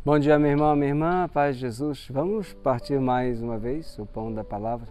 Bom dia, meu irmão, minha irmã, paz de Jesus. Vamos partir mais uma vez o pão da palavra.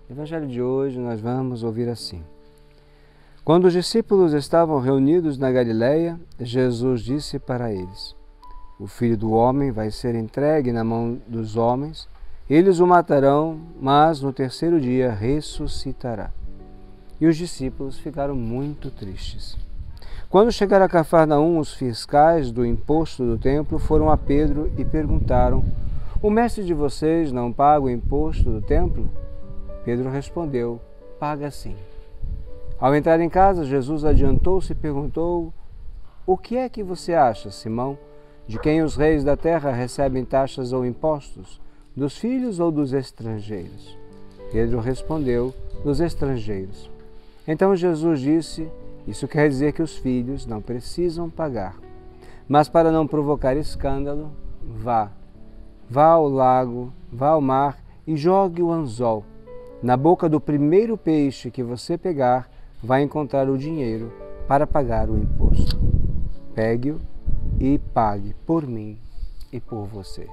No Evangelho de hoje nós vamos ouvir assim. Quando os discípulos estavam reunidos na Galileia, Jesus disse para eles: O Filho do Homem vai ser entregue na mão dos homens, eles o matarão, mas no terceiro dia ressuscitará. E os discípulos ficaram muito tristes. Quando chegaram a Cafarnaum, os fiscais do imposto do templo foram a Pedro e perguntaram: O mestre de vocês não paga o imposto do templo? Pedro respondeu: Paga sim. Ao entrar em casa, Jesus adiantou-se e perguntou: O que é que você acha, Simão? De quem os reis da terra recebem taxas ou impostos? Dos filhos ou dos estrangeiros? Pedro respondeu: Dos estrangeiros. Então Jesus disse: Isso quer dizer que os filhos não precisam pagar. Mas para não provocar escândalo, vá ao lago, vá ao mar e jogue o anzol. Na boca do primeiro peixe que você pegar, vai encontrar o dinheiro para pagar o imposto. Pegue-o e pague por mim e por você.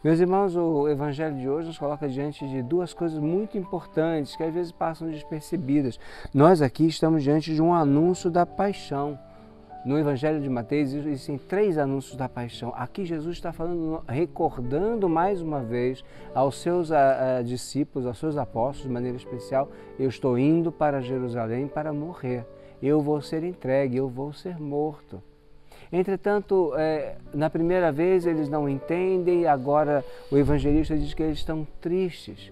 Meus irmãos, o Evangelho de hoje nos coloca diante de duas coisas muito importantes que às vezes passam despercebidas. Nós aqui estamos diante de um anúncio da paixão. No Evangelho de Mateus existem 3 anúncios da paixão. Aqui Jesus está falando, recordando mais uma vez aos seus discípulos, aos seus apóstolos de maneira especial: eu estou indo para Jerusalém para morrer, eu vou ser entregue, eu vou ser morto. Entretanto, na primeira vez eles não entendem, agora o evangelista diz que eles estão tristes.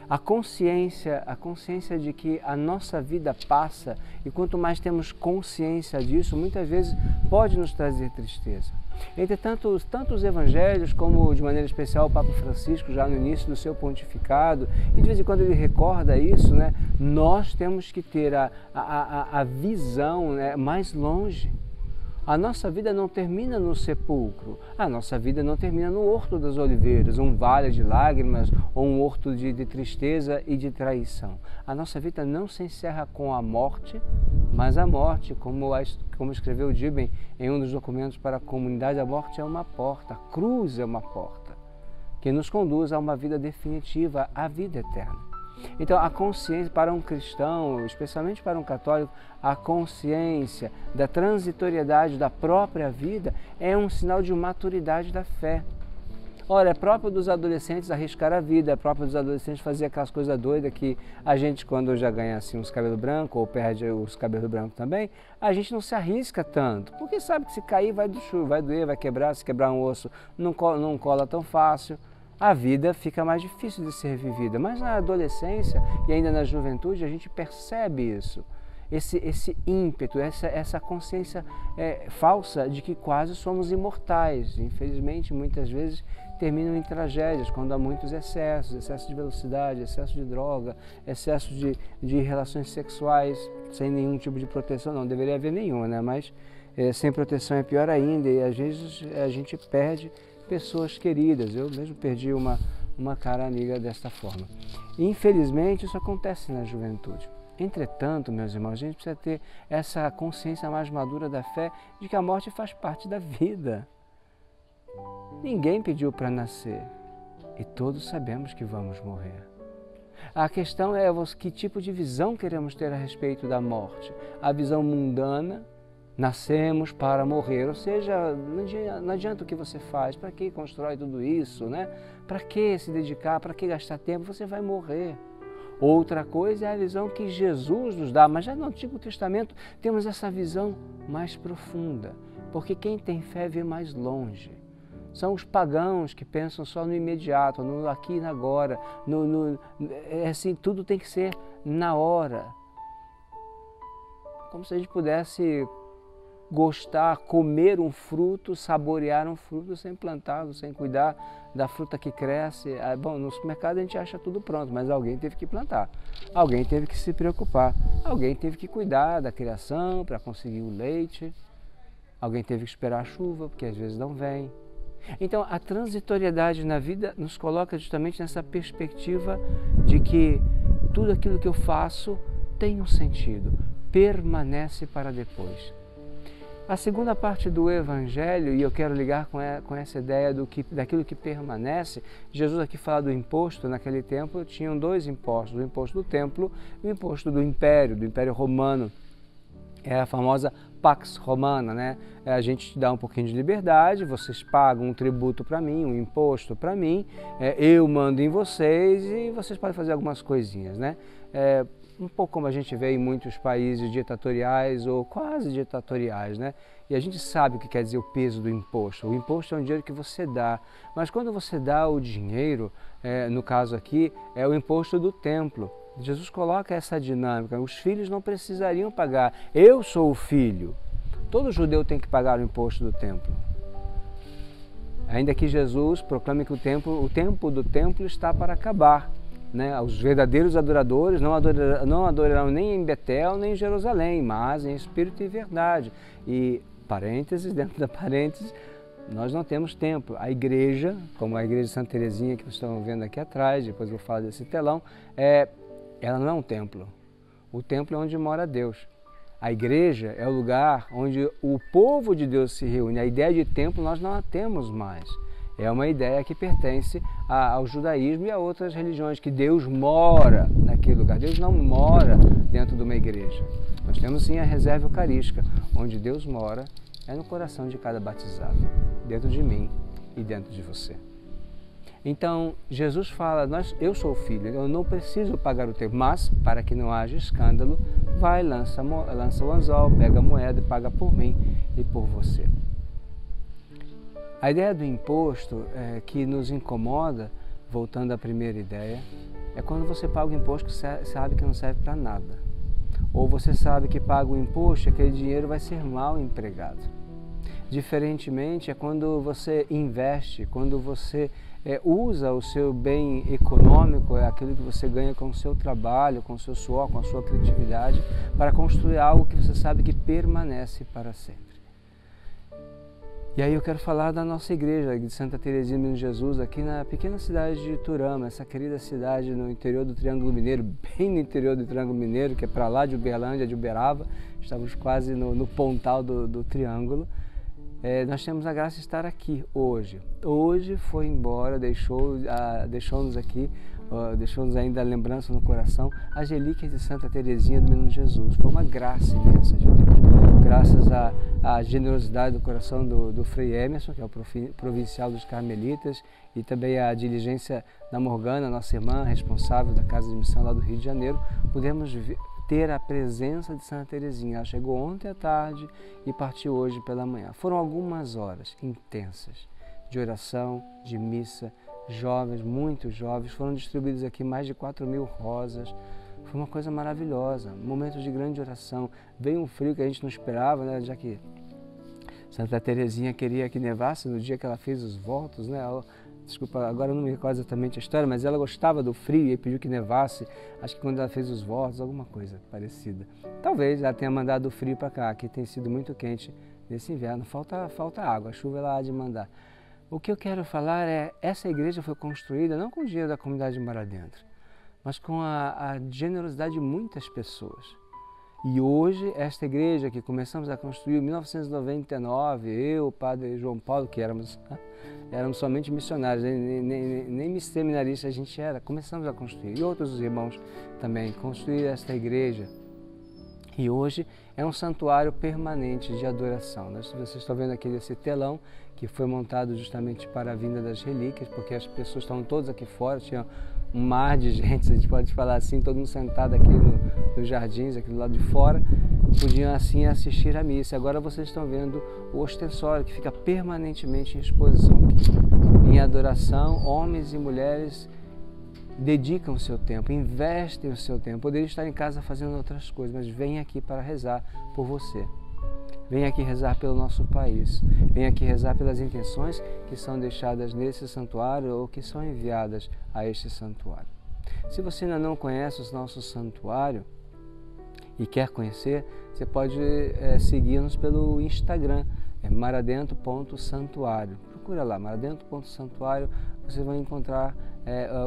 A consciência de que a nossa vida passa, e quanto mais temos consciência disso, muitas vezes pode nos trazer tristeza. Entretanto, tanto os evangelhos como, de maneira especial, o Papa Francisco, já no início do seu pontificado, e de vez em quando ele recorda isso, nós temos que ter a visão mais longe. A nossa vida não termina no sepulcro, a nossa vida não termina no Horto das Oliveiras, um vale de lágrimas ou um horto de tristeza e de traição. A nossa vida não se encerra com a morte, mas a morte, como escreveu Gibbon em um dos documentos para a comunidade, a morte é uma porta, a cruz é uma porta, que nos conduz a uma vida definitiva, à vida eterna. Então, a consciência para um cristão, especialmente para um católico, a consciência da transitoriedade da própria vida é um sinal de maturidade da fé. Ora, é próprio dos adolescentes arriscar a vida, é próprio dos adolescentes fazer aquelas coisas doidas que a gente, quando já ganha assim, uns cabelos brancos ou perde os cabelos brancos também, a gente não se arrisca tanto, porque sabe que se cair vai doer, vai quebrar, se quebrar um osso não cola tão fácil. A vida fica mais difícil de ser vivida, mas na adolescência e ainda na juventude a gente percebe isso, esse ímpeto, essa consciência falsa de que quase somos imortais. Infelizmente, muitas vezes terminam em tragédias, quando há muitos excessos, excesso de velocidade, excesso de droga, excesso de relações sexuais, sem nenhum tipo de proteção. Não deveria haver nenhuma, mas sem proteção é pior ainda, e às vezes a gente perde pessoas queridas. Eu mesmo perdi uma cara amiga desta forma. Infelizmente, isso acontece na juventude. Entretanto, meus irmãos, a gente precisa ter essa consciência mais madura da fé de que a morte faz parte da vida. Ninguém pediu para nascer e todos sabemos que vamos morrer. A questão é que tipo de visão queremos ter a respeito da morte. A visão mundana: nascemos para morrer, ou seja, não adianta o que você faz, para que constrói tudo isso, Para que se dedicar, para que gastar tempo, você vai morrer. Outra coisa é a visão que Jesus nos dá, mas já no Antigo Testamento temos essa visão mais profunda, porque quem tem fé vê mais longe. São os pagãos que pensam só no imediato, no aqui e no agora, assim, tudo tem que ser na hora. Como se a gente pudesse gostar, comer um fruto, saborear um fruto sem plantá-lo, sem cuidar da fruta que cresce. Bom, no supermercado a gente acha tudo pronto, mas alguém teve que plantar, alguém teve que se preocupar, alguém teve que cuidar da criação para conseguir o leite, alguém teve que esperar a chuva, porque às vezes não vem. Então, a transitoriedade na vida nos coloca justamente nessa perspectiva de que tudo aquilo que eu faço tem um sentido, permanece para depois. A segunda parte do Evangelho, e eu quero ligar com essa ideia daquilo que permanece, Jesus aqui fala do imposto. Naquele tempo tinham dois impostos, o imposto do templo e o imposto do Império Romano. É a famosa Pax Romana, né? A gente te dá um pouquinho de liberdade, vocês pagam um tributo para mim, um imposto para mim, eu mando em vocês e vocês podem fazer algumas coisinhas, né? Um pouco como a gente vê em muitos países ditatoriais ou quase ditatoriais, né? E a gente sabe o que quer dizer o peso do imposto. O imposto é um dinheiro que você dá, mas quando você dá o dinheiro, no caso aqui, é o imposto do templo. Jesus coloca essa dinâmica, os filhos não precisariam pagar. Eu sou o filho. Todo judeu tem que pagar o imposto do templo. Ainda que Jesus proclame que o tempo do templo está para acabar. Né? Os verdadeiros adoradores não adorarão nem em Betel, nem em Jerusalém, mas em espírito e verdade. E, parênteses, dentro da parênteses, nós não temos templo. A igreja, como a igreja de Santa Teresinha, que vocês estão vendo aqui atrás, depois eu vou falar desse telão, ela não é um templo. O templo é onde mora Deus. A igreja é o lugar onde o povo de Deus se reúne. A ideia de templo nós não a temos mais. É uma ideia que pertence ao judaísmo e a outras religiões, que Deus mora naquele lugar. Deus não mora dentro de uma igreja. Nós temos sim a reserva eucarística, onde Deus mora é no coração de cada batizado, dentro de mim e dentro de você. Então, Jesus fala, eu sou o filho, eu não preciso pagar o templo, mas, para que não haja escândalo, vai, lança o anzol, pega a moeda e paga por mim e por você. A ideia do imposto que nos incomoda, voltando à primeira ideia, é quando você paga o imposto que sabe que não serve para nada. Ou você sabe que paga o imposto e aquele dinheiro vai ser mal empregado. Diferentemente é quando você investe, quando você usa o seu bem econômico, aquilo que você ganha com o seu trabalho, com o seu suor, com a sua criatividade, para construir algo que você sabe que permanece para sempre. E aí eu quero falar da nossa igreja de Santa Teresinha do Menino Jesus, aqui na pequena cidade de Iturama, essa querida cidade no interior do Triângulo Mineiro, bem no interior do Triângulo Mineiro, que é para lá de Uberlândia, de Uberaba, estamos quase no pontal do Triângulo. Nós temos a graça de estar aqui hoje. Hoje foi embora, deixou-nos aqui, deixou-nos ainda a lembrança no coração, as relíquias de Santa Teresinha do Menino Jesus. Foi uma graça imensa de Deus. Graças à generosidade do coração do Frei Emerson, que é o provincial dos Carmelitas, e também a diligência da Morgana, nossa irmã responsável da Casa de Missão lá do Rio de Janeiro, pudemos ter a presença de Santa Teresinha. Ela chegou ontem à tarde e partiu hoje pela manhã. Foram algumas horas intensas de oração, de missa, jovens, muitos jovens, foram distribuídos aqui mais de 4.000 rosas. Foi uma coisa maravilhosa, momentos de grande oração. Veio um frio que a gente não esperava, né? Já que Santa Teresinha queria que nevasse no dia que ela fez os votos, né? Desculpa, agora eu não me recordo exatamente a história, mas ela gostava do frio e pediu que nevasse, acho que quando ela fez os votos, alguma coisa parecida. Talvez ela tenha mandado o frio para cá, que tem sido muito quente nesse inverno, falta água, a chuva ela há de mandar. O que eu quero falar essa igreja foi construída não com o dinheiro da comunidade de Mar Adentro, mas com a generosidade de muitas pessoas. E hoje, esta igreja que começamos a construir em 1999, eu, o padre João Paulo, que éramos somente missionários, nem seminaristas a gente era, começamos a construir. E outros irmãos também construíram esta igreja. E hoje é um santuário permanente de adoração. Vocês estão vendo aqui esse telão que foi montado justamente para a vinda das relíquias, porque as pessoas estavam todas aqui fora, tinha um mar de gente, a gente pode falar assim, todo mundo sentado aqui nos jardins, aqui do lado de fora, podiam assim assistir à missa. Agora vocês estão vendo o ostensório que fica permanentemente em exposição aqui. Em adoração, homens e mulheres dedicam o seu tempo, investem o seu tempo. Poderia estar em casa fazendo outras coisas, mas vem aqui para rezar por você. Vem aqui rezar pelo nosso país. Vem aqui rezar pelas intenções que são deixadas nesse santuário ou que são enviadas a este santuário. Se você ainda não conhece o nosso santuário e quer conhecer, você pode seguir-nos pelo Instagram, maradentro.santuário. Procura lá, maradentro.santuário, você vai encontrar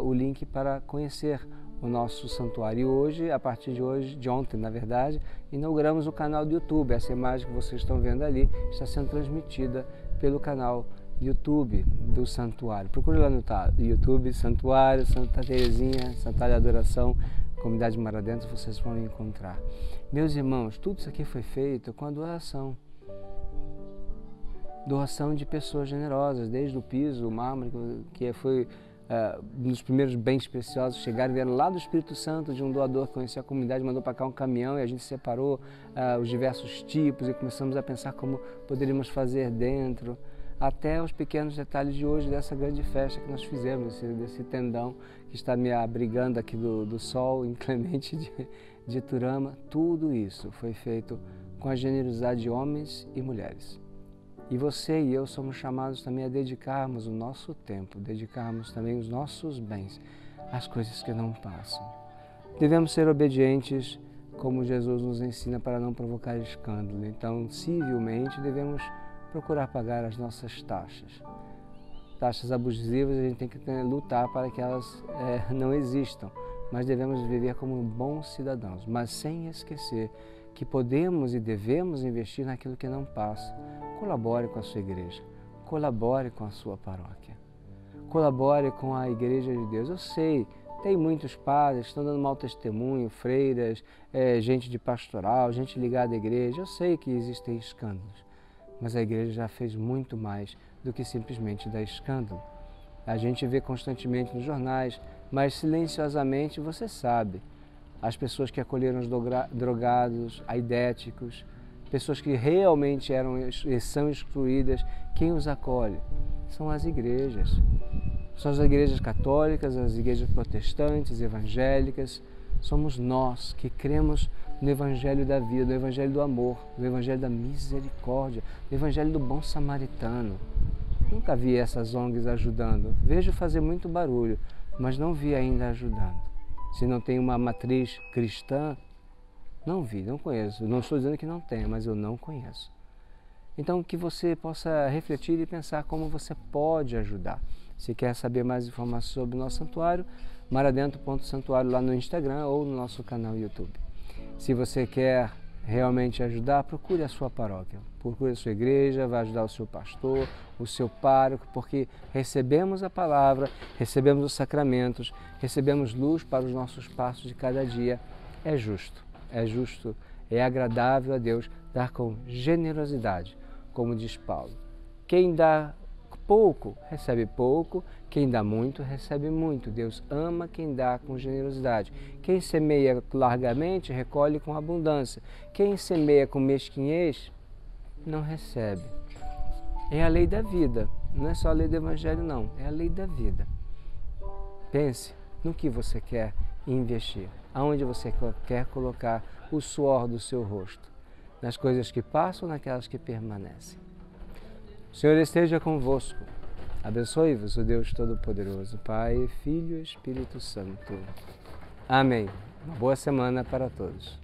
o link para conhecer o nosso santuário. E hoje, a partir de ontem, na verdade, inauguramos o canal do YouTube. Essa imagem que vocês estão vendo ali está sendo transmitida pelo canal YouTube do Santuário. Procure lá no YouTube, Santuário, Santa Teresinha, Santuário de Adoração, Comunidade Mar Adentro, vocês vão encontrar. Meus irmãos, tudo isso aqui foi feito com a doação. Doação de pessoas generosas, desde o piso, o mármore, que foi um dos primeiros bens preciosos, vieram lá do Espírito Santo, de um doador que conhecia a comunidade, mandou para cá um caminhão e a gente separou os diversos tipos e começamos a pensar como poderíamos fazer dentro, até os pequenos detalhes de hoje, dessa grande festa que nós fizemos, desse tendão que está me abrigando aqui do sol inclemente de Turama. Tudo isso foi feito com a generosidade de homens e mulheres. E você e eu somos chamados também a dedicarmos o nosso tempo, dedicarmos também os nossos bens às coisas que não passam. Devemos ser obedientes, como Jesus nos ensina, para não provocar escândalo. Então, civilmente, devemos procurar pagar as nossas taxas. Taxas abusivas, a gente tem que lutar para que elas não existam, mas devemos viver como bons cidadãos, mas sem esquecer que podemos e devemos investir naquilo que não passa. Colabore com a sua igreja, colabore com a sua paróquia, colabore com a Igreja de Deus. Eu sei, tem muitos padres que estão dando mau testemunho, freiras, gente de pastoral, gente ligada à igreja. Eu sei que existem escândalos, mas a igreja já fez muito mais do que simplesmente dar escândalo. A gente vê constantemente nos jornais, mas silenciosamente você sabe, as pessoas que acolheram os drogados, aidéticos, pessoas que realmente são excluídas, quem os acolhe? São as igrejas. São as igrejas católicas, as igrejas protestantes, evangélicas. Somos nós que cremos no Evangelho da vida, no Evangelho do amor, no Evangelho da misericórdia, no Evangelho do bom samaritano. Nunca vi essas ONGs ajudando. Vejo fazer muito barulho, mas não vi ainda ajudando. Se não tem uma matriz cristã, não vi, não conheço. Não estou dizendo que não tenha, mas eu não conheço. Então, que você possa refletir e pensar como você pode ajudar. Se quer saber mais informações sobre o nosso santuário, maradentro.santuário lá no Instagram ou no nosso canal YouTube. Se você quer realmente ajudar, procure a sua paróquia, procure a sua igreja, vai ajudar o seu pastor, o seu pároco, porque recebemos a palavra, recebemos os sacramentos, recebemos luz para os nossos passos de cada dia. É justo, é agradável a Deus dar com generosidade, como diz Paulo. Quem dá pouco, recebe pouco, quem dá muito, recebe muito. Deus ama quem dá com generosidade. Quem semeia largamente, recolhe com abundância. Quem semeia com mesquinhez, não recebe. É a lei da vida, não é só a lei do Evangelho, não, é a lei da vida. Pense no que você quer investir, aonde você quer colocar o suor do seu rosto, nas coisas que passam, naquelas que permanecem. O Senhor esteja convosco. Abençoe-vos o Deus Todo-Poderoso, Pai, Filho e Espírito Santo. Amém. Uma boa semana para todos.